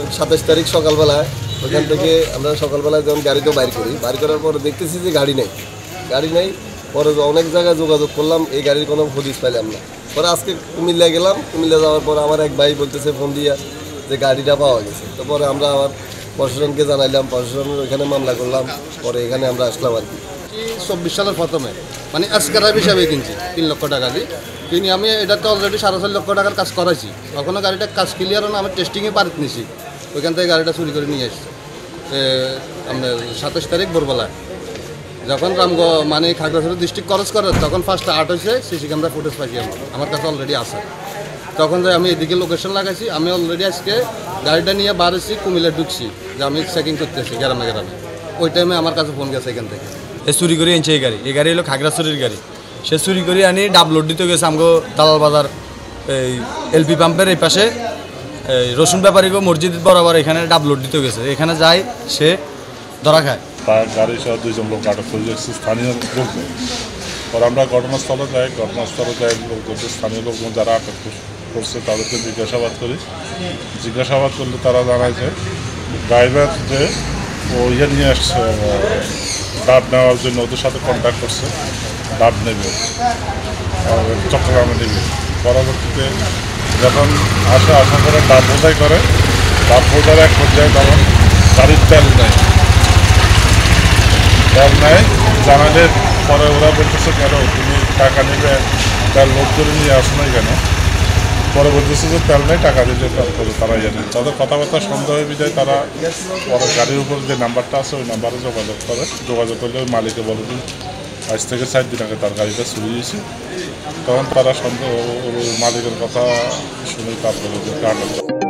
27 তারিখ সকালবেলায় ওখান থেকে আমরা সকালবেলায় যখন গাড়িটা বাইর করি, বাইর করার পরে দেখতেছি যে গাড়ি নেই। পরে অনেক জায়গায় যোগাযোগ করলাম, এই গাড়ির কোনো হদিস পাইলাম না। পরে আজকে কুমিল্লা গেলাম, কুমিল্লা যাওয়ার পর আমার এক ভাই বলতেছে ফোন দিয়া যে গাড়িটা পাওয়া গেছে। তো পরে আমরা আবার প্রশাসনকে জানাইলাম, প্রশাসনের ওইখানে মামলা করলাম, পরে এখানে আমরা আসলাম আর কি। 24 সালের প্রথমে মানে এসকারাব হিসাবে কিনছি 3 লক্ষ টাকা দিয়ে কিনি। আমি এটাতে অলরেডি 4.5 লক্ষ টাকার কাজ করাইছি। তখনও গাড়িটা কাজ ক্লিয়ার না, আমি টেস্টিংয়ে পারিত নিছি। ওইখান থেকে গাড়িটা চুরি করে নিয়ে আসছি আপনার 27 তারিখ ভোরবেলায়। যখন মানে খাগড়াছড়ি ডিস্ট্রিক্ট ক্রস করে তখন ফার্স্ট আর্ট হয়েছে, সিসি ক্যামেরা ফুটেজ পাইছি আমার কাছে অলরেডি আছে। তখন যে আমি এদিকে লোকেশন লাগাইছি, আমি অলরেডি আজকে গাড়িটা নিয়ে বাড়েছি, কুমিল্লা ঢুকছি যে আমি চেকিং করতেছি গ্রামে। ওই টাইমে আমার কাছে ফোন গেছে এখান থেকে। চুরি করে আনছে এই গাড়ি হলো খাগড়াছড়ির গাড়ি। সে চুরি করে আনি ডাব লোড দিতে গেছে আমগো দালাল বাজার এই এলপি পাম্পের এই পাশে এই রসুন ব্যাপারী মসজিদ বরাবর এখানে ডাব লোড দিতে গেছে। এখানে যায় সে ধরা খায়। তার গাড়ি সহ 2 জন লোক আটক করে যাচ্ছে স্থানীয় লোকজন। পরে আমরা ঘটনাস্থলে যাই, লোকজন স্থানীয় লোকজন যারা আটক করছে তাদেরকে জিজ্ঞাসাবাদ করি। জিজ্ঞাসাবাদ করলে তারা জানায় যে ড্রাইভার যে ও নিয়ে আসছে ডাব নেওয়ার জন্য, ওদের সাথে কন্ট্যাক্ট করছে ডাব নেবে, চট্টগ্রামে নেবে। পরবর্তীতে যখন আশা করে ডাব বোঝাই করে, ডাব বোঝার এক পর্যায়ে তখন গাড়ির তেল নেয় জানালে পরে ওরা বলতেছে কেন তুমি টাকা নেবে, তেল লোড করে নিয়ে আসো নাই কেন? পরে বলতেছে যে তেল নেই, টাকা দিলে তারা জানে। তাদের কথাবার্তা সন্দেহের বিধায় তারা পরে গাড়ির উপর যে নাম্বারটা আছে ওই নাম্বারে যোগাযোগ করলে ওই মালিকে বলে যে আজ থেকে 4 দিন আগে তার গাড়িটা চুরি গেছে। তখন তারা সন্দেহ মালিকের কথা শুনে তারপরে আটক করে।